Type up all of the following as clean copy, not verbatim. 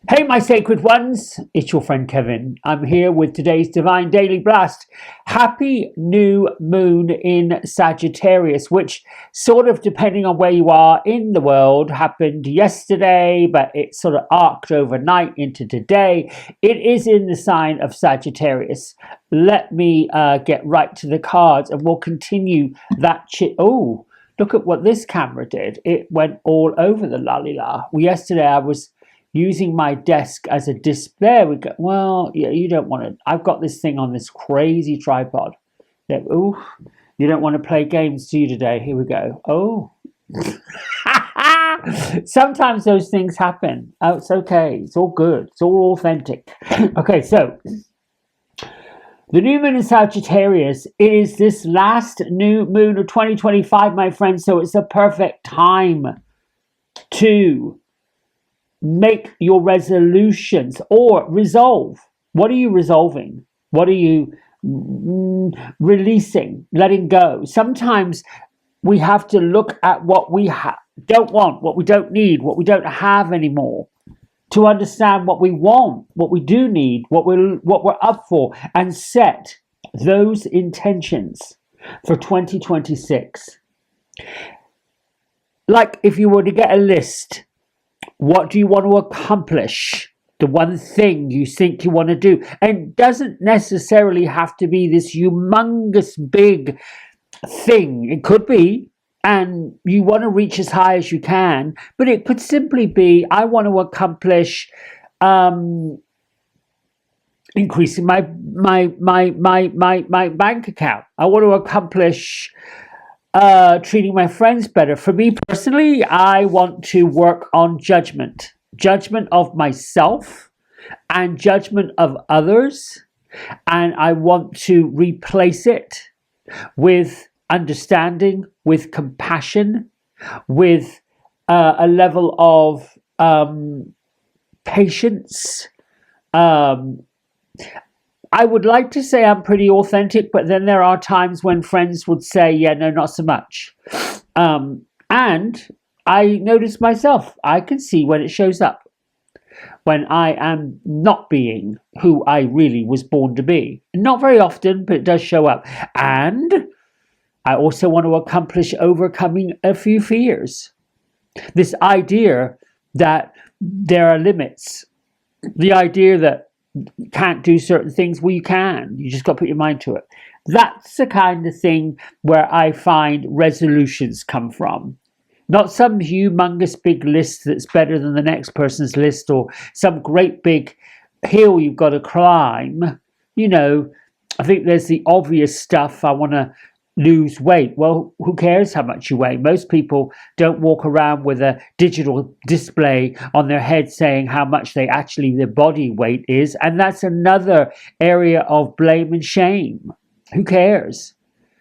Hey, my sacred ones, it's your friend Kevin. I'm here with today's Divine Daily Blast. Happy new moon in Sagittarius, which, sort of depending on where you are in the world, happened yesterday, but it sort of arced overnight into today. It is in the sign of Sagittarius. Let me get right to the cards and we'll continue that. Oh, look at what this camera did. It went all over the la. Well, yesterday I was using my desk as a display. There we go. Well, yeah, you don't want to. I've got this thing on this crazy tripod. Ooh, you don't want to play games, do you, today? Here we go. Oh. Sometimes those things happen. Oh, it's okay. It's all good. It's all authentic. Okay, so the new moon in Sagittarius is this last new moon of 2025, my friends. So it's a perfect time to make your resolutions or resolve. What are you resolving? What are you releasing, letting go? Sometimes we have to look at what we don't want, what we don't need, what we don't have anymore, to understand what we want, what we do need, what we're up for, and set those intentions for 2026. Like if you were to get a list, what do you want to accomplish? The one thing you think you want to do. And it doesn't necessarily have to be this humongous big thing. It could be, and you want to reach as high as you can, but it could simply be, I want to accomplish increasing my bank account. I want to accomplish treating my friends better. For me personally, I want to work on judgment of myself and judgment of others, and I want to replace it with understanding, with compassion, with a level of patience. I would like to say I'm pretty authentic, but then there are times when friends would say, yeah, no, not so much. And I notice myself, I can see when it shows up, when I am not being who I really was born to be. Not very often, but it does show up. And I also want to accomplish overcoming a few fears. This idea that there are limits, the idea that you can't do certain things. Well, you can. You just got to put your mind to it. That's the kind of thing where I find resolutions come from. Not some humongous big list that's better than the next person's list, or some great big hill you've got to climb. You know, I think there's the obvious stuff. I want to lose weight. Well, who cares how much you weigh? Most people don't walk around with a digital display on their head saying how much their body weight is, and that's another area of blame and shame. Who cares?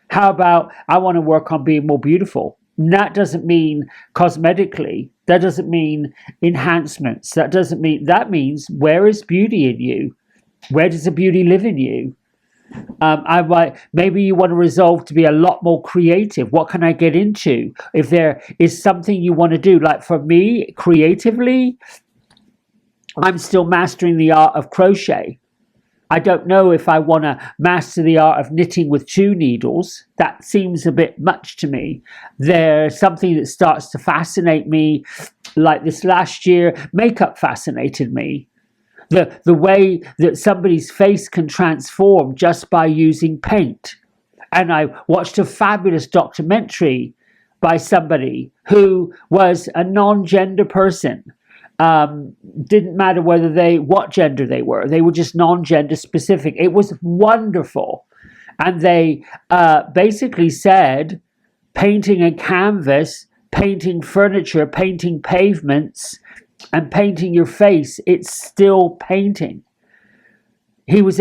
How about, I want to work on being more beautiful? And that doesn't mean cosmetically. That doesn't mean enhancements. That means, where is beauty in you? Where does the beauty live in you? Maybe you want to resolve to be a lot more creative. What can I get into? If there is something you want to do, like for me, creatively, I'm still mastering the art of crochet. I don't know if I want to master the art of knitting with 2 needles. That seems a bit much to me. There's something that starts to fascinate me, like this last year, makeup fascinated me. The way that somebody's face can transform just by using paint. And I watched a fabulous documentary by somebody who was a non-gender person. Didn't matter what gender they were just non-gender specific. It was wonderful. And they basically said, painting a canvas, painting furniture, painting pavements, and painting your face, it's still painting. They were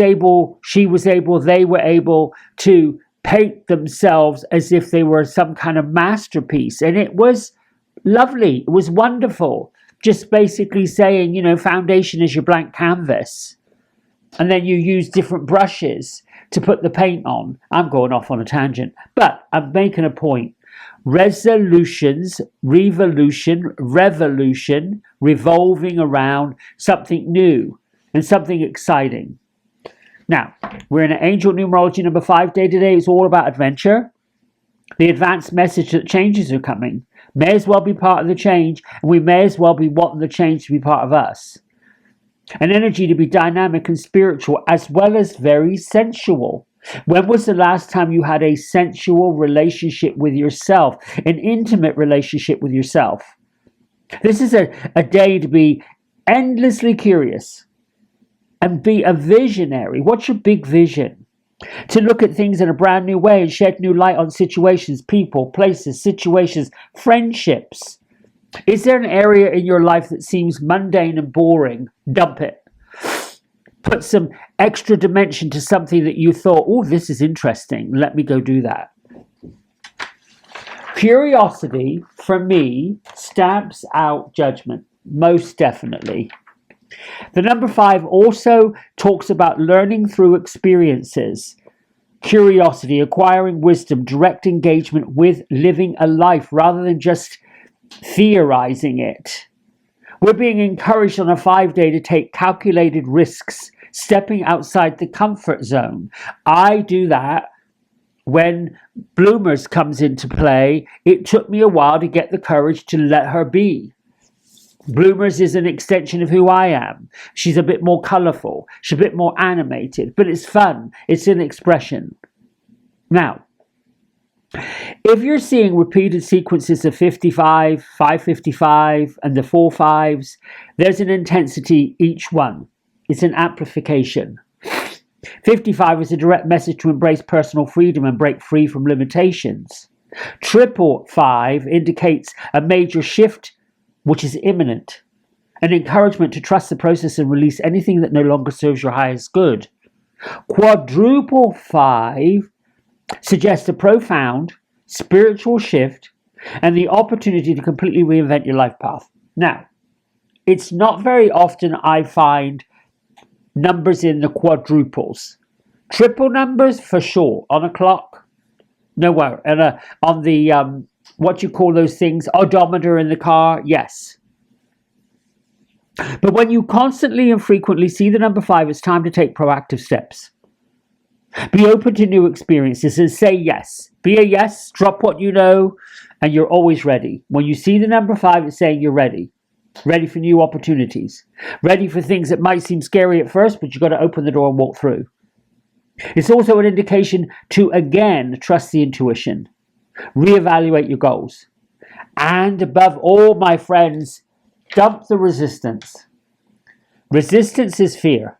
able to paint themselves as if they were some kind of masterpiece. And it was lovely. It was wonderful. Just basically saying, foundation is your blank canvas. And then you use different brushes to put the paint on. I'm going off on a tangent, but I'm making a point. resolutions, revolution, revolving around something new and something exciting. Now, we're in an angel numerology number 5 day today. It's all about adventure. The advanced message that changes are coming may as well be part of the change, and we may as well be wanting the change to be part of us. An energy to be dynamic and spiritual, as well as very sensual. When was the last time you had a sensual relationship with yourself, an intimate relationship with yourself? This is a day to be endlessly curious and be a visionary. What's your big vision? To look at things in a brand new way and shed new light on situations, people, places, situations, friendships. Is there an area in your life that seems mundane and boring? Dump it. Put some extra dimension to something that you thought, oh, this is interesting. Let me go do that. Curiosity, for me, stamps out judgment, most definitely. The number 5 also talks about learning through experiences. Curiosity, acquiring wisdom, direct engagement with living a life rather than just theorizing it. We're being encouraged on a 5 day to take calculated risks, stepping outside the comfort zone. I do that when Bloomers comes into play. It took me a while to get the courage to let her be. Bloomers is an extension of who I am. She's a bit more colourful. She's a bit more animated, but it's fun. It's an expression. Now, if you're seeing repeated sequences of 55, 555, and the 4 5s, there's an intensity each one. It's an amplification. 55 is a direct message to embrace personal freedom and break free from limitations. 555 indicates a major shift which is imminent, an encouragement to trust the process and release anything that no longer serves your highest good. 555 suggests a profound spiritual shift and the opportunity to completely reinvent your life path. Now, it's not very often I find numbers in the quadruples. Triple numbers for sure. On a clock, nowhere. And on the what you call those things, odometer in the car, yes. But when you constantly and frequently see the number 5, it's time to take proactive steps. Be open to new experiences and say yes. Be a yes, drop what you know, and you're always ready. When you see the number 5, it's saying you're ready. Ready for new opportunities. Ready for things that might seem scary at first, but you've got to open the door and walk through. It's also an indication to, again, trust the intuition. Reevaluate your goals. And above all, my friends, dump the resistance. Resistance is fear.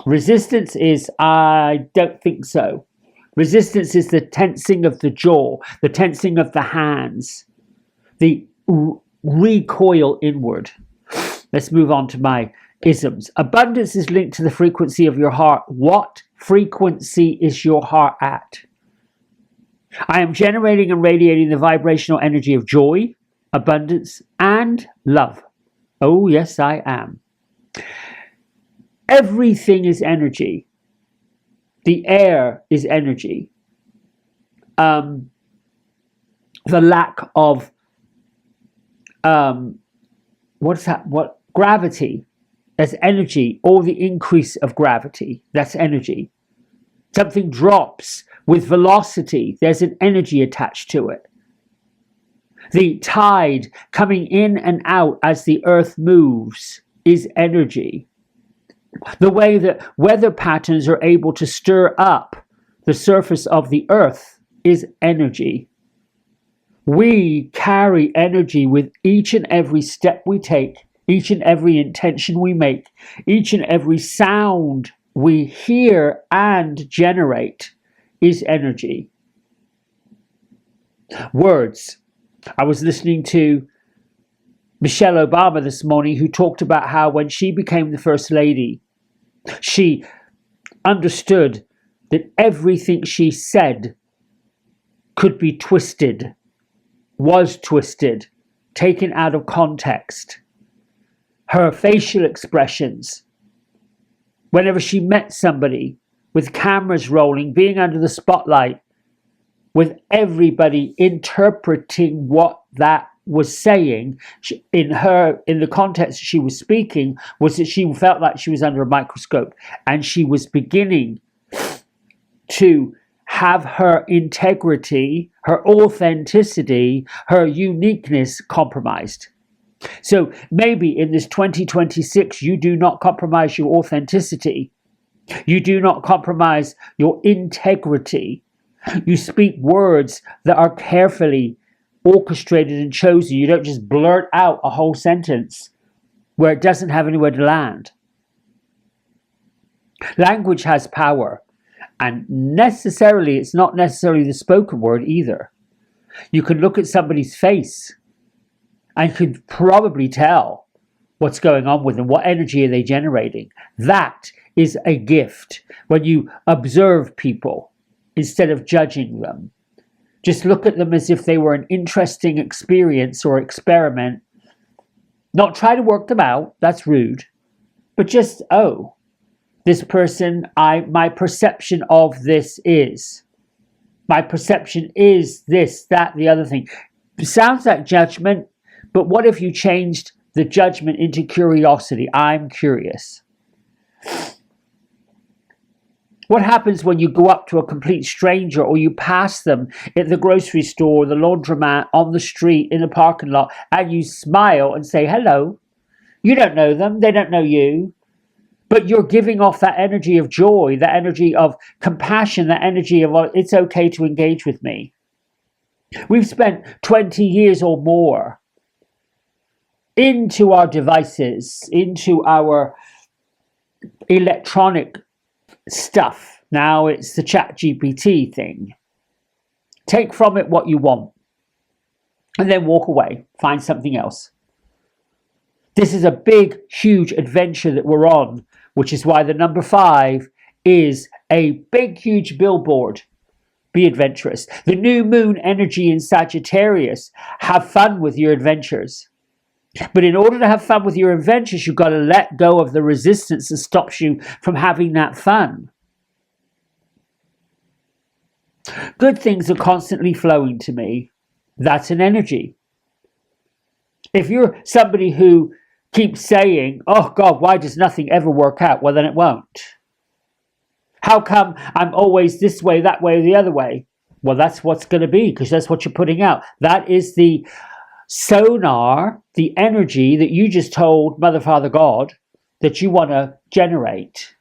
Resistance is, I don't think so. Resistance is the tensing of the jaw, the tensing of the hands, the recoil inward. Let's move on to my isms. Abundance is linked to the frequency of your heart. What frequency is your heart at? I am generating and radiating the vibrational energy of joy, abundance, and love. Oh, yes, I am. Everything is energy. The air is energy. The lack of gravity, that's energy. Or the increase of gravity, that's energy. Something drops with velocity, there's an energy attached to it. The tide coming in and out as the earth moves is energy. The way that weather patterns are able to stir up the surface of the earth is energy. We carry energy with each and every step we take, each and every intention we make, each and every sound we hear and generate is energy. Words. I was listening to Michelle Obama this morning, who talked about how when she became the First Lady, she understood that everything she said could be twisted, was twisted, taken out of context. Her facial expressions, whenever she met somebody with cameras rolling, being under the spotlight, with everybody interpreting what that was saying. In the context she was speaking, was that she felt like she was under a microscope, and she was beginning to have her integrity, her authenticity, her uniqueness compromised. So maybe in this 2026, you do not compromise your authenticity. You do not compromise your integrity. You speak words that are carefully orchestrated and chosen. You don't just blurt out a whole sentence where it doesn't have anywhere to land. Language has power, and it's not necessarily the spoken word either. You can look at somebody's face and could probably tell what's going on with them. What energy are they generating? That is a gift. When you observe people instead of judging them, just look at them as if they were an interesting experience or experiment. Not try to work them out, that's rude, but just, oh, this person, my perception of this is. My perception is this, that, the other thing. It sounds like judgment, but what if you changed the judgment into curiosity? I'm curious. What happens when you go up to a complete stranger, or you pass them at the grocery store, the laundromat, on the street, in a parking lot, and you smile and say hello? You don't know them, they don't know you, but you're giving off that energy of joy, that energy of compassion, that energy of, it's okay to engage with me. We've spent 20 years or more into our devices, into our electronic stuff. Now it's the ChatGPT thing. Take from it what you want and then walk away, find something else. This is a big, huge adventure that we're on, which is why the number 5 is a big, huge billboard. Be adventurous. The new moon energy in Sagittarius. Have fun with your adventures. But in order to have fun with your adventures, you've got to let go of the resistance that stops you from having that fun. Good things are constantly flowing to me. That's an energy. If you're somebody who keeps saying, oh God, why does nothing ever work out? Well, then it won't. How come I'm always this way, that way, or the other way? Well, that's what's going to be, because that's what you're putting out. That is the sonar, the energy that you just told Mother, Father, God that you want to generate.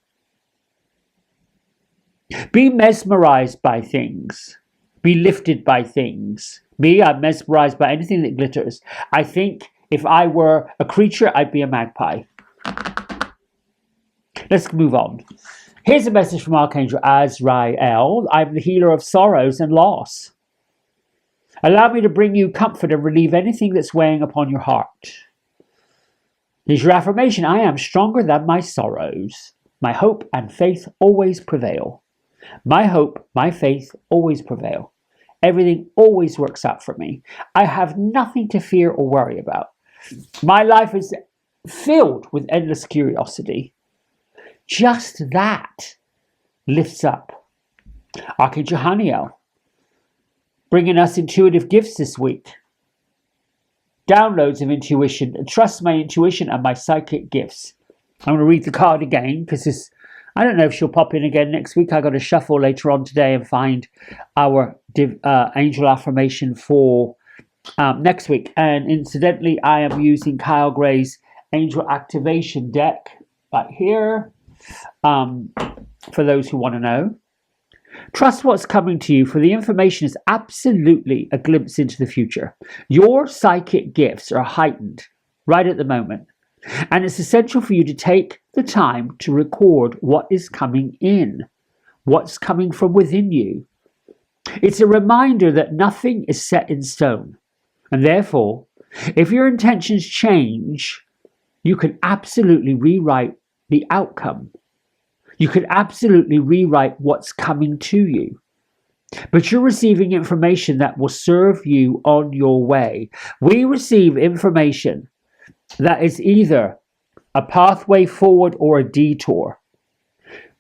Be mesmerized by things. Be lifted by things. Me, I'm mesmerized by anything that glitters. I think if I were a creature, I'd be a magpie. Let's move on. Here's a message from Archangel Azrael. I'm the healer of sorrows and loss. Allow me to bring you comfort and relieve anything that's weighing upon your heart. Here's your affirmation. I am stronger than my sorrows. My hope and faith always prevail. My hope, my faith always prevail. Everything always works out for me. I have nothing to fear or worry about. My life is filled with endless curiosity. Just that lifts up. Archangel Haniel, bringing us intuitive gifts this week. Downloads of intuition. Trust my intuition and my psychic gifts. I'm going to read the card again because I don't know if she'll pop in again next week. I got to shuffle later on today and find our angel affirmation for next week. And incidentally, I am using Kyle Gray's angel activation deck right here. For those who want to know. Trust what's coming to you, for the information is absolutely a glimpse into the future. Your psychic gifts are heightened right at the moment, and it's essential for you to take the time to record what is coming in, what's coming from within you. It's a reminder that nothing is set in stone, and therefore, if your intentions change, you can absolutely rewrite the outcome. You could absolutely rewrite what's coming to you. But you're receiving information that will serve you on your way. We receive information that is either a pathway forward or a detour.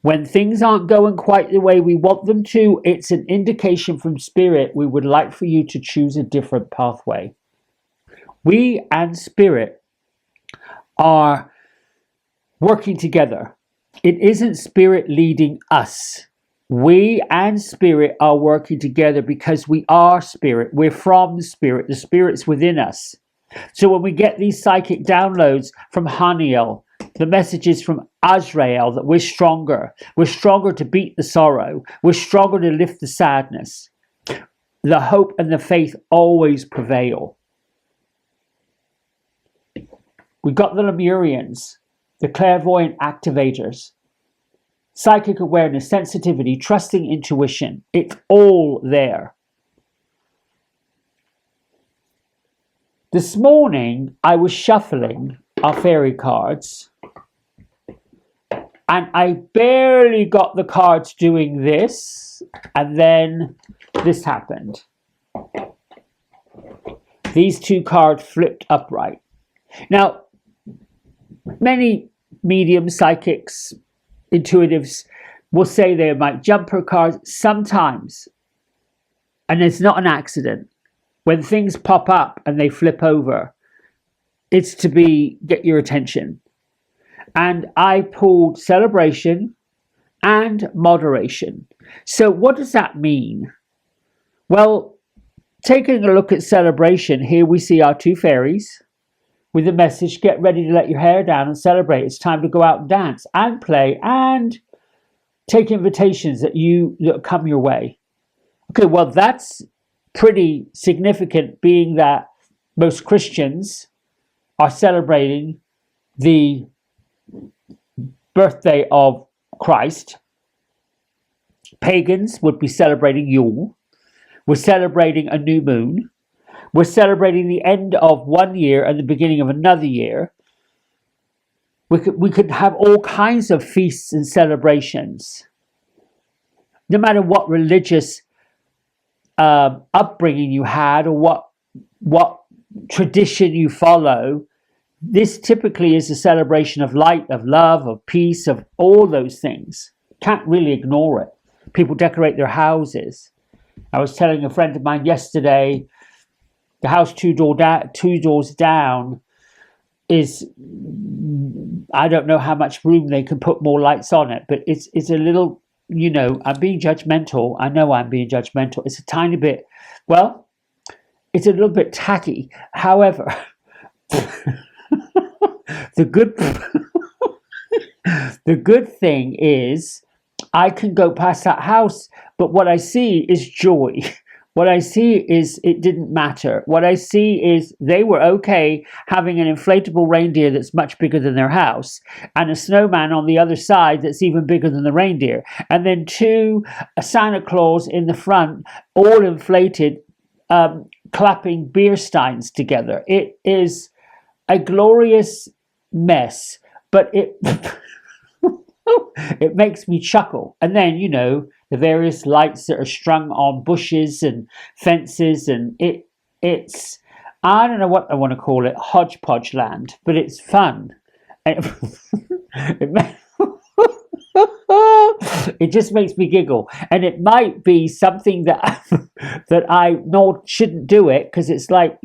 When things aren't going quite the way we want them to, it's an indication from Spirit we would like for you to choose a different pathway. We and Spirit are working together. It isn't Spirit leading us. We and Spirit are working together because we are Spirit. We're from the Spirit. The Spirit's within us. So when we get these psychic downloads from Haniel, the messages from Azrael that we're stronger to beat the sorrow, we're stronger to lift the sadness, the hope and the faith always prevail. We've got the Lemurians, the clairvoyant activators, psychic awareness, sensitivity, trusting intuition. It's all there. This morning, I was shuffling our fairy cards, and I barely got the cards doing this, and then this happened. These two cards flipped upright. Now, many mediums, psychics, intuitives will say they might jumper cards sometimes, and it's not an accident. When things pop up and they flip over, it's to get your attention. And I pulled celebration and moderation. So what does that mean? Well, taking a look at celebration, here we see our two fairies with the message, get ready to let your hair down and celebrate. It's time to go out and dance and play and take invitations that come your way. Okay, well, that's pretty significant, being that most Christians are celebrating the birthday of Christ. Pagans would be celebrating Yule. We're celebrating a new moon. We're celebrating the end of one year and the beginning of another year. We could have all kinds of feasts and celebrations. No matter what religious upbringing you had or what tradition you follow, this typically is a celebration of light, of love, of peace, of all those things. Can't really ignore it. People decorate their houses. I was telling a friend of mine yesterday, the house two doors down is, I don't know how much room they can put more lights on it, but it's a little, I'm being judgmental. I know I'm being judgmental. It's a tiny bit, well, it's a little bit tacky. However, the good thing is I can go past that house, but what I see is joy. What I see is it didn't matter. What I see is they were okay having an inflatable reindeer that's much bigger than their house, and a snowman on the other side that's even bigger than the reindeer, and then a Santa Claus in the front, all inflated, clapping beer steins together. It is a glorious mess, but it it makes me chuckle. And then, the various lights that are strung on bushes and fences, and it's, I don't know what I want to call it, hodgepodge land, but it's fun. It just makes me giggle. And it might be something that that I shouldn't do it, because it's like,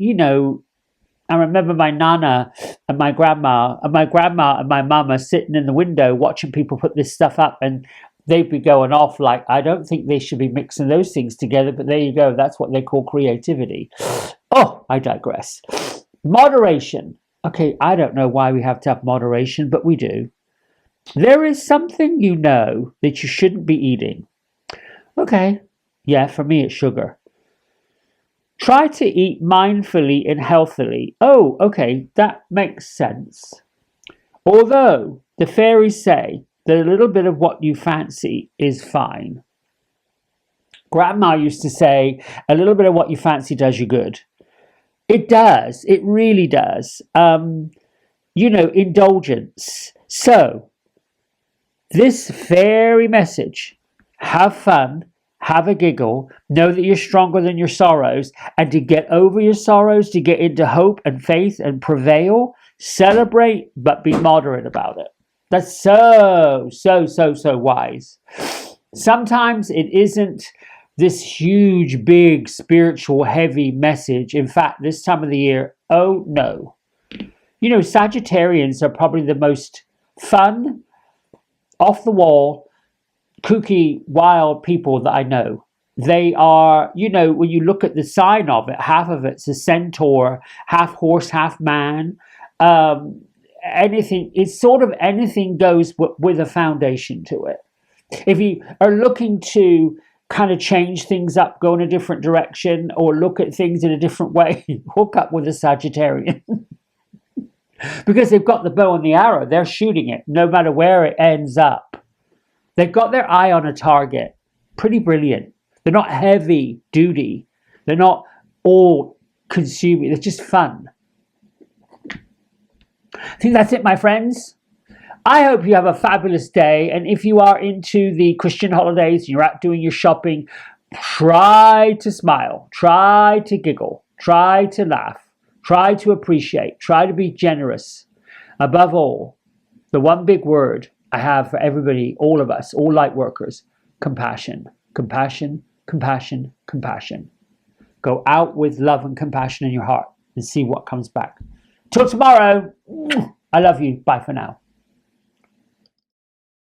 I remember my nana and my grandma and my mama sitting in the window watching people put this stuff up, and they'd be going off like, I don't think they should be mixing those things together, but there you go. That's what they call creativity. Oh, I digress. Moderation. Okay, I don't know why we have to have moderation, but we do. There is something that you shouldn't be eating. Okay, yeah, for me it's sugar. Try to eat mindfully and healthily. Oh, okay, that makes sense. Although the fairies say that a little bit of what you fancy is fine. Grandma used to say, a little bit of what you fancy does you good. It does. It really does. Indulgence. So, this fairy message, have fun, have a giggle, know that you're stronger than your sorrows, and to get over your sorrows, to get into hope and faith and prevail, celebrate, but be moderate about it. That's so, so, so, so wise. Sometimes it isn't this huge, big, spiritual, heavy message. In fact, this time of the year, oh no. You know, Sagittarians are probably the most fun, off the wall, kooky, wild people that I know. They are, you know, when you look at the sign of it, half of it's a centaur, half horse, half man. Um, Anything, it's sort of anything goes with a foundation to it. If you are looking to kind of change things up, go in a different direction, or look at things in a different way, hook up with a Sagittarian. Because they've got the bow and the arrow, they're shooting it no matter where it ends up. They've got their eye on a target. Pretty brilliant. They're not heavy duty. They're not all consuming. They're just fun. I think that's it, my friends. I hope you have a fabulous day. And if you are into the Christian holidays and you're out doing your shopping, try to smile, try to giggle, try to laugh, try to appreciate, try to be generous. Above all, the one big word I have for everybody, all of us, all light workers, compassion, compassion, compassion, compassion. Go out with love and compassion in your heart and see what comes back. Till tomorrow, I love you. Bye for now.